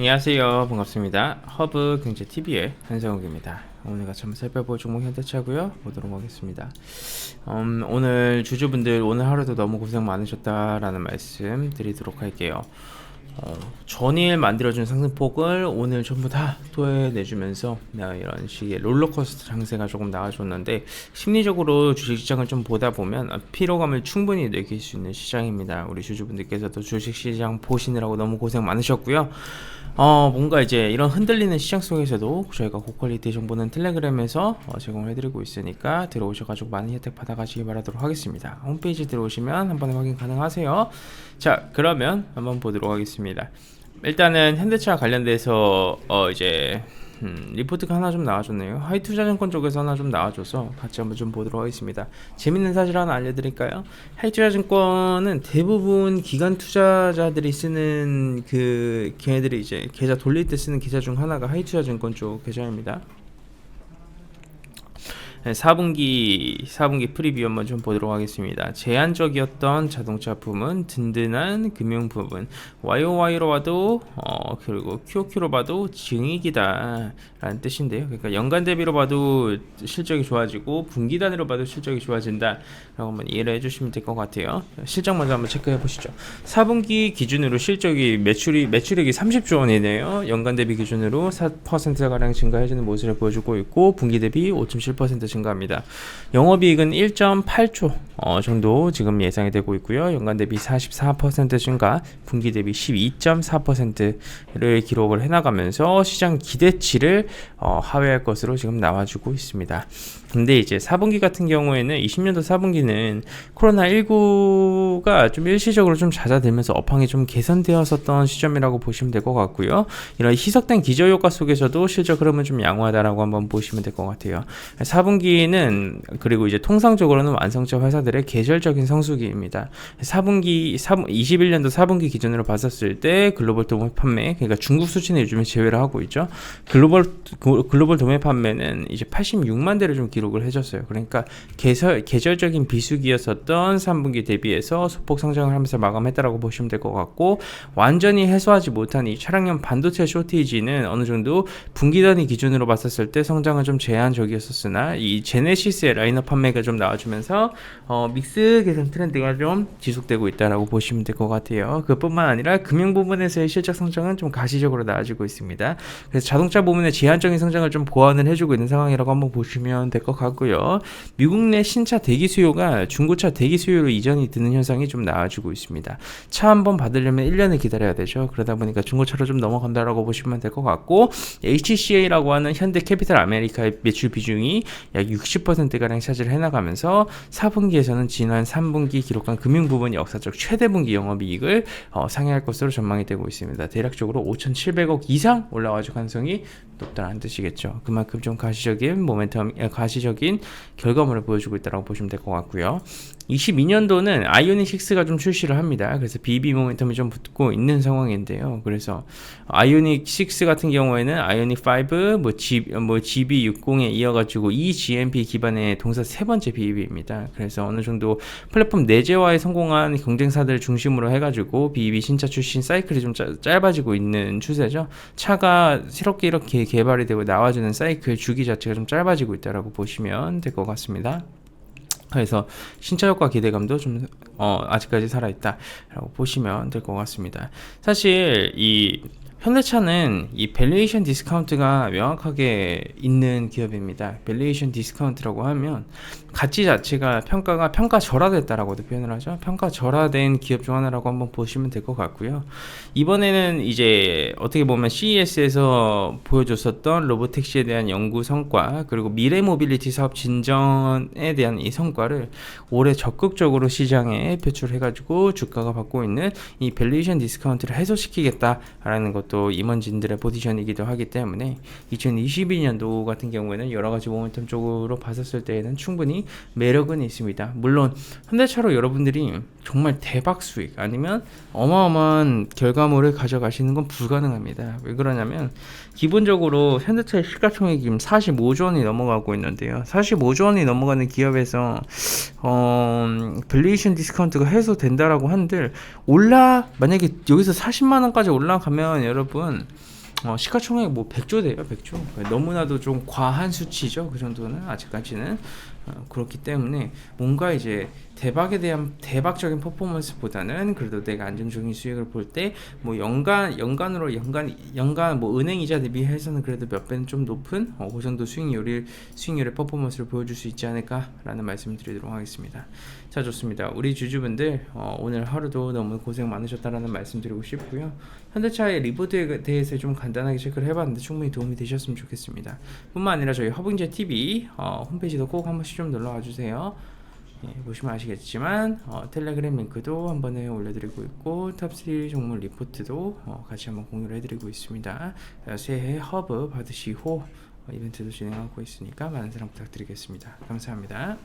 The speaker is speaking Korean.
안녕하세요. 반갑습니다. 허브경제TV의 한성욱입니다. 오늘 같이 한번 살펴볼 종목 현대차고요. 보도록 하겠습니다. 오늘 주주분들 오늘 하루도 너무 고생 많으셨다라는 말씀 드리도록 할게요. 전일 만들어준 상승폭을 오늘 전부 다 토해내주면서 이런 식의 롤러코스터 장세가 조금 나와줬는데, 심리적으로 주식시장을 좀 보다 보면 피로감을 충분히 느낄 수 있는 시장입니다. 우리 주주분들께서도 주식시장 보시느라고 너무 고생 많으셨고요. 뭔가 이제 이런 흔들리는 시장 속에서도 저희가 고퀄리티 정보는 텔레그램에서 제공해드리고 있으니까 들어오셔가지고 많은 혜택 받아가시기 바라도록 하겠습니다. 홈페이지 들어오시면 한 번에 확인 가능하세요. 자, 그러면 한번 보도록 하겠습니다. 일단은 현대차 관련돼서 이제 리포트가 하나 좀 나와줬네요. 하이투자증권 쪽에서 하나 좀 나와줘서 같이 한번 좀 보도록 하겠습니다. 재밌는 사실 하나 알려드릴까요? 하이투자증권은 대부분 기관 투자자들이 쓰는 걔네들이 이제 계좌 돌릴 때 쓰는 계좌 중 하나가 하이투자증권 쪽 계좌입니다. 4분기 프리뷰 한번 좀 보도록 하겠습니다. 제한적이었던 자동차 부문, 든든한 금융 부문, YOY로 봐도 그리고 QOQ로 봐도 증익이다 라는 뜻인데요. 그러니까 연간 대비로 봐도 실적이 좋아지고 분기 단위로 봐도 실적이 좋아진다 라고 한번 이해를 해주시면 될 것 같아요. 실적 먼저 한번 체크해 보시죠. 4분기 기준으로 실적이 매출액이 30조 원이네요. 연간 대비 기준으로 4%가량 증가해주는 모습을 보여주고 있고, 분기 대비 5.7% 증가합니다. 영업이익은 1.8조 정도 지금 예상이 되고 있고요. 연간 대비 44% 증가, 분기 대비 12.4%를 기록을 해나가면서 시장 기대치를 하회할 것으로 지금 나와주고 있습니다. 근데 이제 4분기 같은 경우에는 20년도 4분기는 코로나19가 좀 일시적으로 좀 잦아들면서 업황이 좀 개선되었었던 시점이라고 보시면 될 것 같고요. 이런 희석된 기저효과 속에서도 실적 흐름은 좀 양호하다라고 한번 보시면 될 것 같아요. 4분기는 그리고 이제 통상적으로는 완성차 회사들의 계절적인 성수기입니다. 21년도 4분기 기준으로 봤었을 때 글로벌 도매 판매, 그러니까 중국 수치는 요즘에 제외를 하고 있죠. 글로벌 도매 판매는 이제 86만 대를 좀 기록을 해줬어요. 그러니까 계절적인 비수기였었던 3분기 대비해서 소폭 성장을 하면서 마감했다라고 보시면 될 것 같고, 완전히 해소하지 못한 이 차량용 반도체 쇼티지는 어느 정도 분기 단위 기준으로 봤었을 때 성장은 좀 제한적이었으나, 이 제네시스의 라인업 판매가 좀 나와주면서 믹스 개선 트렌드가 좀 지속되고 있다라고 보시면 될 것 같아요. 그뿐만 아니라 금융 부분에서의 실적 성장은 좀 가시적으로 나아지고 있습니다. 그래서 자동차 부분의 제한적인 성장을 좀 보완을 해주고 있는 상황이라고 한번 보시면 될 것 같고요. 미국 내 신차 대기 수요가 중고차 대기 수요로 이전이 되는 현상이 좀 나아지고 있습니다. 차 한번 받으려면 1년을 기다려야 되죠. 그러다 보니까 중고차로 좀 넘어간다라고 보시면 될 것 같고, HCA라고 하는 현대캐피탈 아메리카의 매출 비중이 약 60%가량 차지를 해나가면서 4분기에서는 지난 3분기 기록한 금융 부분 역사적 최대 분기 영업이익을 상회할 것으로 전망이 되고 있습니다. 대략적으로 5,700억 이상 올라와줄 가능성이 높다는 뜻이겠죠. 그만큼 좀 가시적인 결과물을 보여주고 있다고 보시면 될 것 같고요. 22년도는 아이오닉 6가 좀 출시를 합니다. 그래서 BB 모멘텀이 좀 붙고 있는 상황인데요. 그래서 아이오닉 6 같은 경우에는 아이오닉 5, GB60에 이어가지고 eGMP 기반의 동사 세 번째 BEV입니다. 그래서 어느 정도 플랫폼 내재화에 성공한 경쟁사들 중심으로 해가지고 BEV 신차 출신 사이클이 좀 짧아지고 있는 추세죠. 차가 새롭게 이렇게 개발이 되고 나와주는 사이클 주기 자체가 좀 짧아지고 있다라고 보시면 될 것 같습니다. 그래서 신차 효과 기대감도 좀 아직까지 살아있다라고 보시면 될 것 같습니다. 사실 이 현대차는 이 밸류에이션 디스카운트가 명확하게 있는 기업입니다. 밸류에이션 디스카운트라고 하면 가치 자체가 평가절하됐다라고도 표현을 하죠. 평가절하된 기업 중 하나라고 한번 보시면 될 것 같고요. 이번에는 이제 어떻게 보면 CES에서 보여줬었던 로보택시에 대한 연구 성과, 그리고 미래 모빌리티 사업 진전에 대한 이 성과를 올해 적극적으로 시장에 표출해가지고 주가가 받고 있는 이 밸류에이션 디스카운트를 해소시키겠다라는 것도 임원진들의 포지션이기도 하기 때문에 2022년도 같은 경우에는 여러가지 모멘텀 쪽으로 봤었을 때에는 충분히 매력은 있습니다. 물론 현대차로 여러분들이 정말 대박 수익 아니면 어마어마한 결과물을 가져가시는 건 불가능합니다. 왜 그러냐면 기본적으로 현대차의 시가총액이 지금 45조 원이 넘어가고 있는데요. 45조 원이 넘어가는 기업에서 밸류에이션 디스카운트가 해소된다라고 한들 만약에 여기서 40만 원까지 올라가면 여러분 시가총액 뭐 100조 돼요, 100조. 너무나도 좀 과한 수치죠, 그 정도는 아직까지는. 그렇기 때문에 뭔가 이제 대박에 대한 대박적인 퍼포먼스보다는 그래도 내가 안정적인 수익을 볼 때 뭐 연간으로 뭐 은행 이자 대비해서는 그래도 몇 배는 좀 높은 그 정도 수익률의 퍼포먼스를 보여줄 수 있지 않을까라는 말씀을 드리도록 하겠습니다. 자, 좋습니다. 우리 주주분들 오늘 하루도 너무 고생 많으셨다라는 말씀드리고 싶고요. 현대차의 리보드에 대해서 좀 간단하게 체크를 해봤는데 충분히 도움이 되셨으면 좋겠습니다. 뿐만 아니라 저희 허브인제 TV 홈페이지도 꼭 한 번씩 좀 놀러와 주세요. 보시면 아시겠지만 텔레그램 링크도 한 번에 올려드리고 있고 탑3 종목 리포트도 같이 한번 공유를 해드리고 있습니다. 새해 허브 받으시고 이벤트도 진행하고 있으니까 많은 사랑 부탁드리겠습니다. 감사합니다.